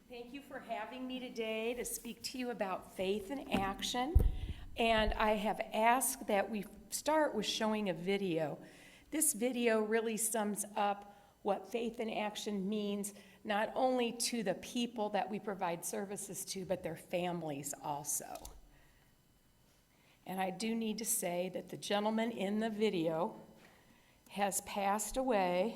Thank you for having me today to speak to you about faith in action. And I have asked that we start with showing a video. This video really sums up what faith in action means, not only to the people that we provide services to, but their families also. And I do need to say that the gentleman in the video has passed away.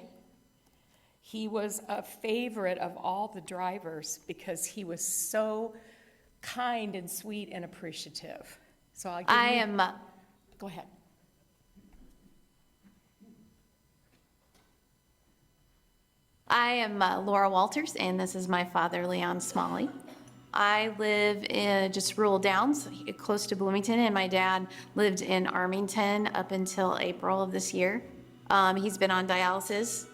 He was a favorite of all the drivers because he was so kind and sweet and appreciative. So I'll give you... Go ahead. I am Laura Walters, and this is my father, Leon Smalley. I live in just rural Downs, close to Bloomington, and my dad lived in Armington up until April of this year. He's been on dialysis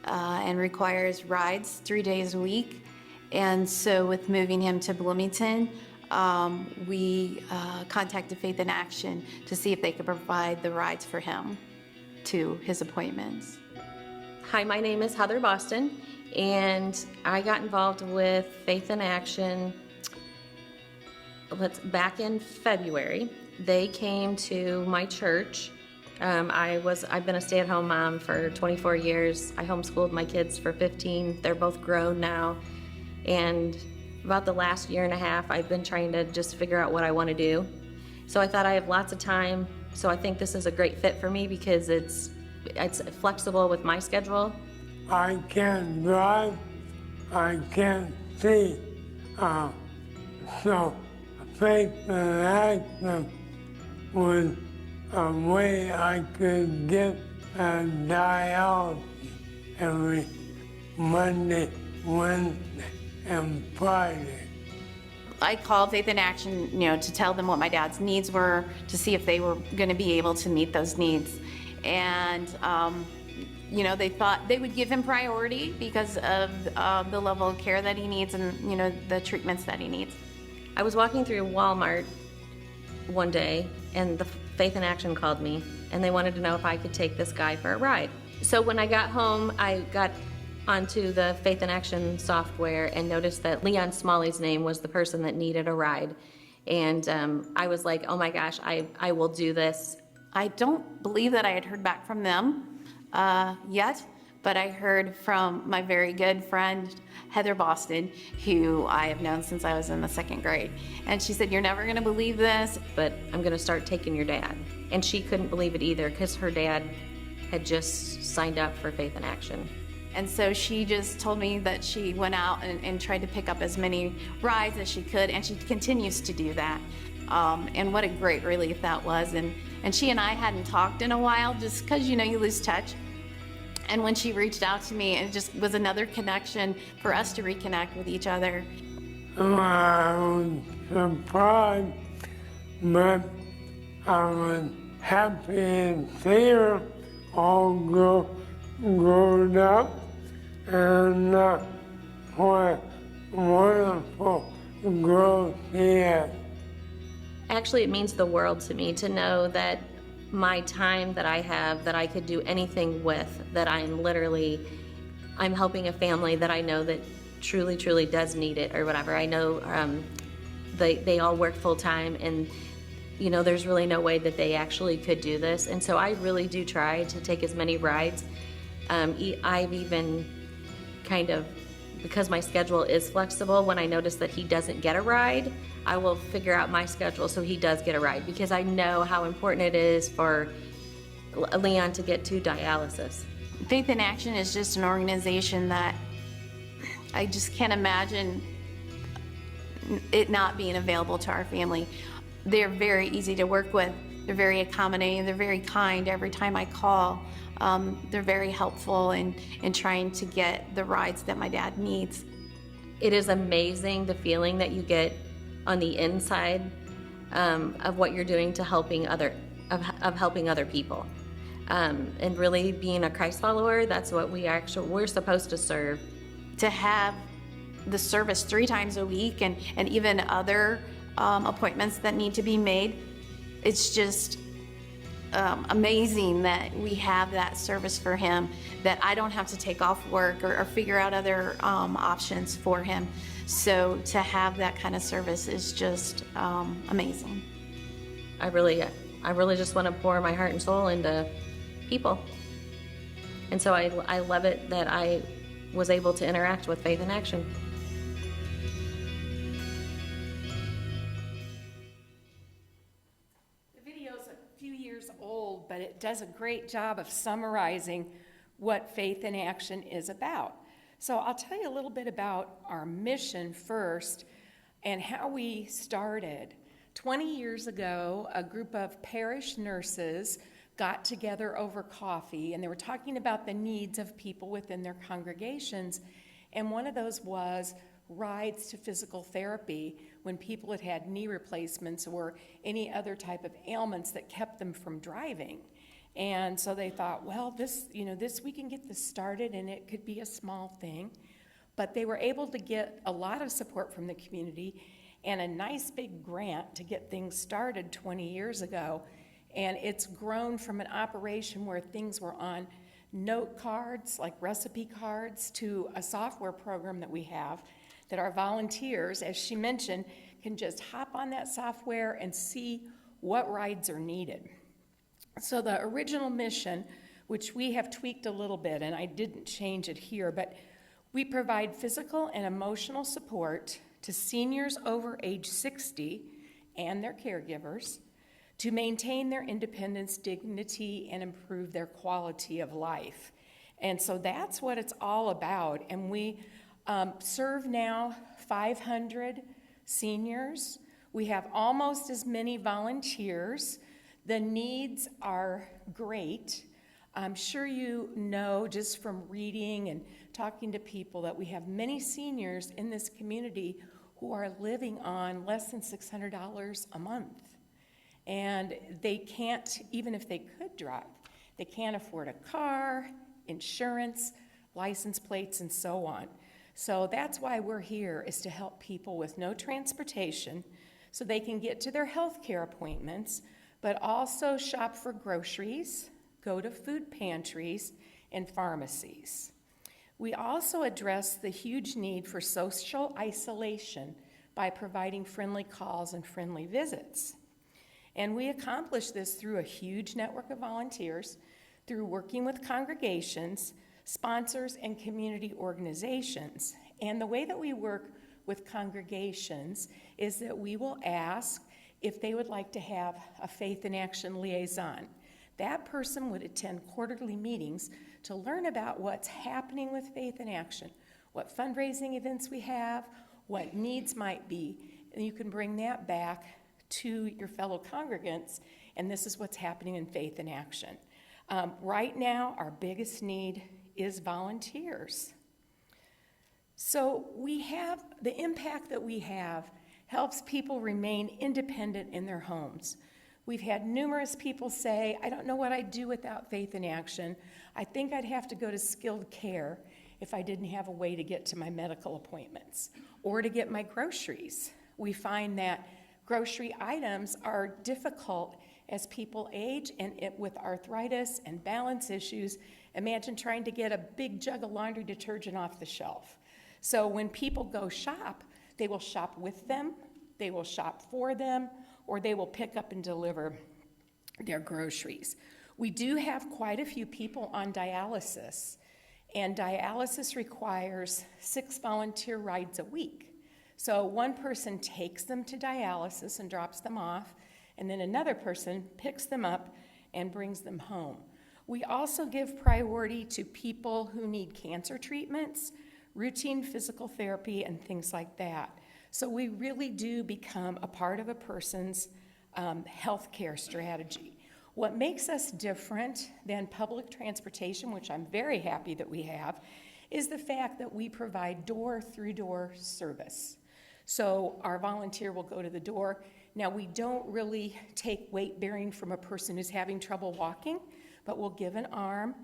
and requires rides 3 days a week. And so with moving him to Bloomington, we contacted Faith in Action to see if they could provide the rides for him to his appointments. Hi, my name is Heather Boston, and I got involved with Faith in Action back in February. They came to my church. I've been a stay-at-home mom for 24 years. I homeschooled my kids for 15. They're both grown now. And about the last year and a half, I've been trying to just figure out what I want to do. So I thought I have lots of time. So I think this is a great fit for me because it's flexible with my schedule. I can't drive, I can't see, so Faith in Action was a way I could get a dialysis every Monday, Wednesday, and Friday. I called Faith in Action, to tell them what my dad's needs were, to see if they were going to be able to meet those needs. And, they thought they would give him priority because of the level of care that he needs and, the treatments that he needs. I was walking through Walmart one day, and the Faith in Action called me, and they wanted to know if I could take this guy for a ride. So when I got home, I got onto the Faith in Action software and noticed that Leon Smalley's name was the person that needed a ride. And I was like, oh my gosh, I will do this. I don't believe that I had heard back from them yet, but I heard from my very good friend, Heather Boston, who I have known since I was in the 2nd grade. And she said, you're never going to believe this, but I'm going to start taking your dad. And she couldn't believe it either because her dad had just signed up for Faith in Action. And so she just told me that she went out and tried to pick up as many rides as she could, and she continues to do that. And what a great relief that was. And she and I hadn't talked in a while just because, you lose touch. And when she reached out to me, it just was another connection for us to reconnect with each other. I was surprised, but I was happy and see her all grown up, and what wonderful growth she has. Actually, it means the world to me to know that my time that I have, that I could do anything with, that I'm helping a family that I know that truly, truly does need it or whatever. I know they all work full time, and there's really no way that they actually could do this. And so I really do try to take as many rides. I've even kind of, because my schedule is flexible, when I notice that he doesn't get a ride, I will figure out my schedule so he does get a ride, because I know how important it is for Leon to get to dialysis. Faith in Action is just an organization that I just can't imagine it not being available to our family. They're very easy to work with. They're very accommodating. They're very kind. Every time I call, they're very helpful in trying to get the rides that my dad needs. It is amazing the feeling that you get on the inside of what you're doing to helping other people, and really being a Christ follower. That's what we're supposed to serve. To have the service 3 times a week and even other appointments that need to be made, it's just amazing that we have that service for him, that I don't have to take off work or figure out other options for him. So to have that kind of service is just amazing. I really just want to pour my heart and soul into people. And so I love it that I was able to interact with Faith in Action. The video's a few years old, but it does a great job of summarizing what Faith in Action is about. So I'll tell you a little bit about our mission first and how we started. 20 years ago, a group of parish nurses got together over coffee, and they were talking about the needs of people within their congregations, and one of those was rides to physical therapy when people had had knee replacements or any other type of ailments that kept them from driving. And so they thought, well, this we can get this started, and it could be a small thing. But they were able to get a lot of support from the community and a nice big grant to get things started 20 years ago. And it's grown from an operation where things were on note cards, like recipe cards, to a software program that we have that our volunteers, as she mentioned, can just hop on that software and see what rides are needed. So the original mission, which we have tweaked a little bit, and I didn't change it here, but we provide physical and emotional support to seniors over age 60 and their caregivers to maintain their independence, dignity, and improve their quality of life. And so that's what it's all about. And we serve now 500 seniors. We have almost as many volunteers. The needs are great. I'm sure you know just from reading and talking to people that we have many seniors in this community who are living on less than $600 a month. And they can't, even if they could drive, they can't afford a car, insurance, license plates, and so on. So that's why we're here, is to help people with no transportation so they can get to their health care appointments, but also shop for groceries, go to food pantries, and pharmacies. We also address the huge need for social isolation by providing friendly calls and friendly visits. And we accomplish this through a huge network of volunteers, through working with congregations, sponsors, and community organizations. And the way that we work with congregations is that we will ask if they would like to have a Faith in Action liaison. That person would attend quarterly meetings to learn about what's happening with Faith in Action, what fundraising events we have, what needs might be, and you can bring that back to your fellow congregants, and this is what's happening in Faith in Action. Right now, our biggest need is volunteers. So we have, the impact that we have helps people remain independent in their homes. We've had numerous people say, I don't know what I'd do without Faith in Action. I think I'd have to go to skilled care if I didn't have a way to get to my medical appointments or to get my groceries. We find that grocery items are difficult as people age, and with arthritis and balance issues, imagine trying to get a big jug of laundry detergent off the shelf. So when people go shop, they will shop with them, they will shop for them, or they will pick up and deliver their groceries. We do have quite a few people on dialysis, and dialysis requires 6 volunteer rides a week. So one person takes them to dialysis and drops them off, and then another person picks them up and brings them home. We also give priority to people who need cancer treatments, routine physical therapy, and things like that. So we really do become a part of a person's health care strategy. What makes us different than public transportation, which I'm very happy that we have, is the fact that we provide door-through-door service. So our volunteer will go to the door. Now, we don't really take weight bearing from a person who's having trouble walking, but we'll give an arm.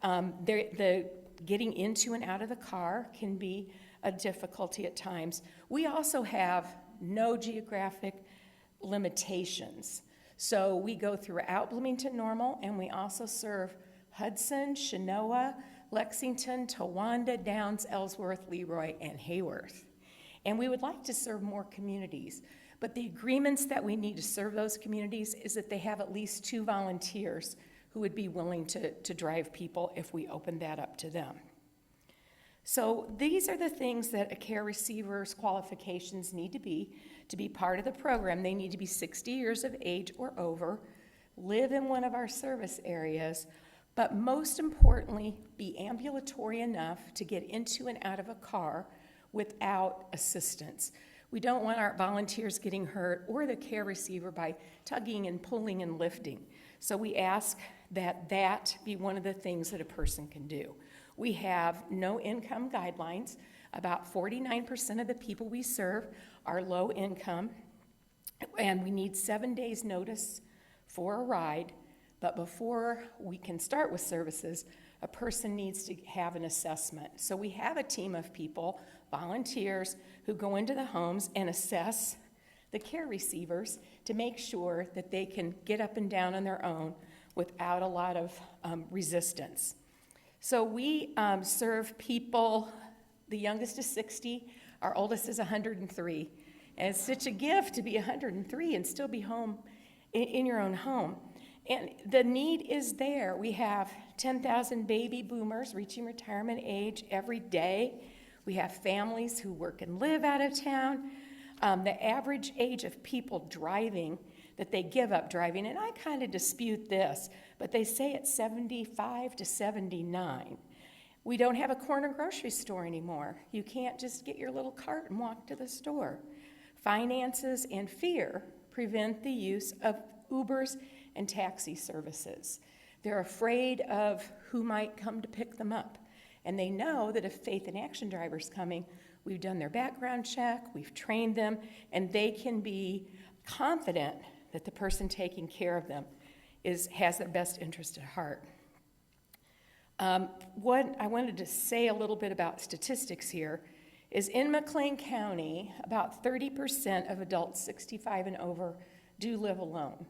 The getting into and out of the car can be a difficulty at times. We also have no geographic limitations. So we go throughout Bloomington Normal, and we also serve Hudson, Chenoa, Lexington, Towanda, Downs, Ellsworth, Leroy, and Hayworth. And we would like to serve more communities, but the agreements that we need to serve those communities is that they have at least 2 volunteers who would be willing to drive people if we open that up to them. So these are the things that a care receiver's qualifications need to be part of the program. They need to be 60 years of age or over, live in one of our service areas, but most importantly, be ambulatory enough to get into and out of a car without assistance. We don't want our volunteers getting hurt or the care receiver by tugging and pulling and lifting. So we ask that that be one of the things that a person can do. We have no income guidelines. About 49% of the people we serve are low income, and we need 7 days notice for a ride. But before we can start with services, a person needs to have an assessment. So we have a team of people, volunteers, who go into the homes and assess the care receivers to make sure that they can get up and down on their own without a lot of resistance. So we serve people, the youngest is 60, our oldest is 103. And it's such a gift to be 103 and still be home in your own home. And the need is there. We have 10,000 baby boomers reaching retirement age every day. We have families who work and live out of town. The average age of people driving, that they give up driving, and I kind of dispute this, but they say it's 75 to 79. We don't have a corner grocery store anymore. You can't just get your little cart and walk to the store. Finances and fear prevent the use of Ubers and taxi services. They're afraid of who might come to pick them up. And they know that if Faith in Action driver's coming, we've done their background check, we've trained them, and they can be confident that the person taking care of them has their best interest at heart. What I wanted to say a little bit about statistics here is in McLean County, about 30% of adults 65 and over do live alone.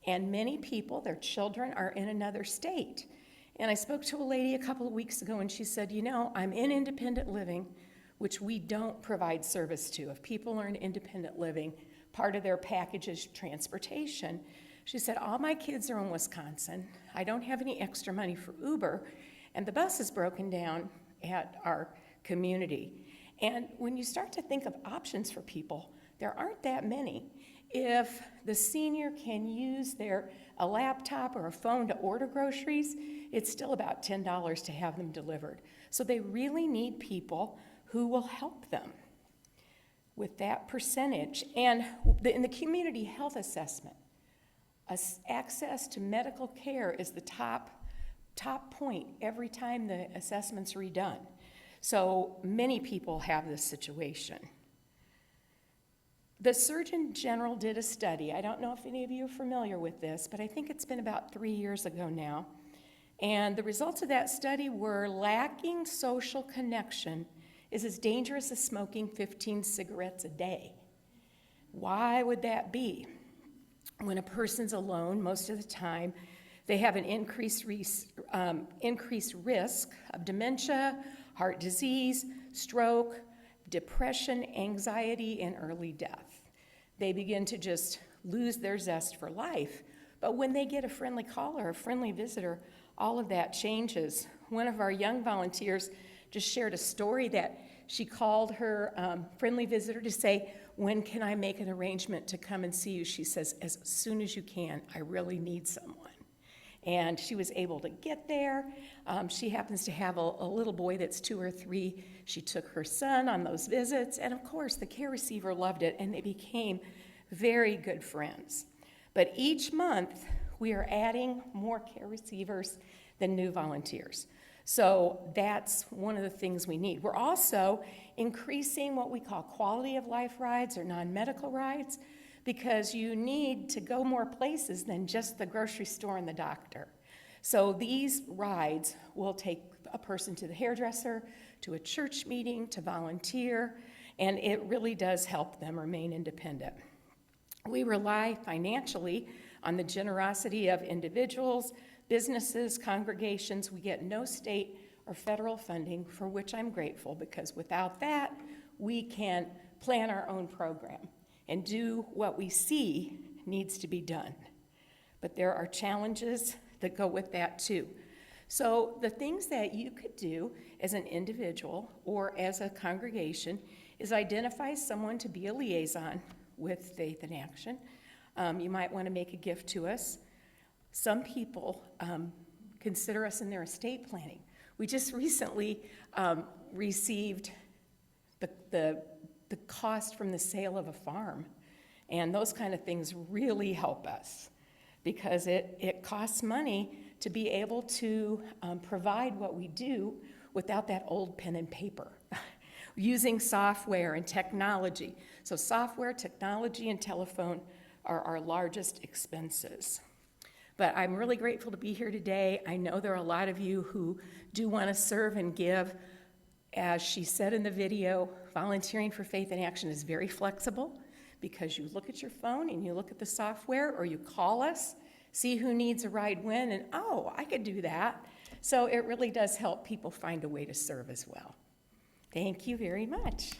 And many people, their children, are in another state. And I spoke to a lady a couple of weeks ago, and she said, you know, I'm in independent living, which we don't provide service to. If people are in independent living, part of their package is transportation. She said, all my kids are in Wisconsin. I don't have any extra money for Uber, and the bus is broken down at our community. And when you start to think of options for people, there aren't that many. If the senior can use a laptop or a phone to order groceries, it's still about $10 to have them delivered. So they really need people who will help them with that percentage. And in the community health assessment, access to medical care is the top point every time the assessment's redone. So many people have this situation. The Surgeon General did a study. I don't know if any of you are familiar with this, but I think it's been about 3 years ago now. And the results of that study were lacking social connection is as dangerous as smoking 15 cigarettes a day. Why would that be? When a person's alone, most of the time, they have an increased risk of dementia, heart disease, stroke, depression, anxiety, and early death. They begin to just lose their zest for life. But when they get a friendly caller, a friendly visitor, all of that changes. One of our young volunteers just shared a story that she called her friendly visitor to say, when can I make an arrangement to come and see you? She says, as soon as you can. I really need someone. And she was able to get there. She happens to have a little boy that's 2 or 3. She took her son on those visits. And of course, the care receiver loved it, and they became very good friends. But each month, we are adding more care receivers than new volunteers. So that's one of the things we need. We're also increasing what we call quality of life rides or non-medical rides, because you need to go more places than just the grocery store and the doctor. So these rides will take a person to the hairdresser, to a church meeting, to volunteer, and it really does help them remain independent. We rely financially on the generosity of individuals, businesses, congregations. We get no state or federal funding, for which I'm grateful, because without that, we can plan our own program and do what we see needs to be done. But there are challenges that go with that too. So the things that you could do as an individual or as a congregation is identify someone to be a liaison with Faith in Action. You might want to make a gift to us. Some people consider us in their estate planning. We just recently received the cost from the sale of a farm, and those kind of things really help us because it costs money to be able to provide what we do without that old pen and paper, using software and technology. So software, technology, and telephone are our largest expenses. But I'm really grateful to be here today. I know there are a lot of you who do want to serve and give. As she said in the video, volunteering for Faith in Action is very flexible because you look at your phone and you look at the software, or you call us, see who needs a ride when, and oh, I could do that. So it really does help people find a way to serve as well. Thank you very much.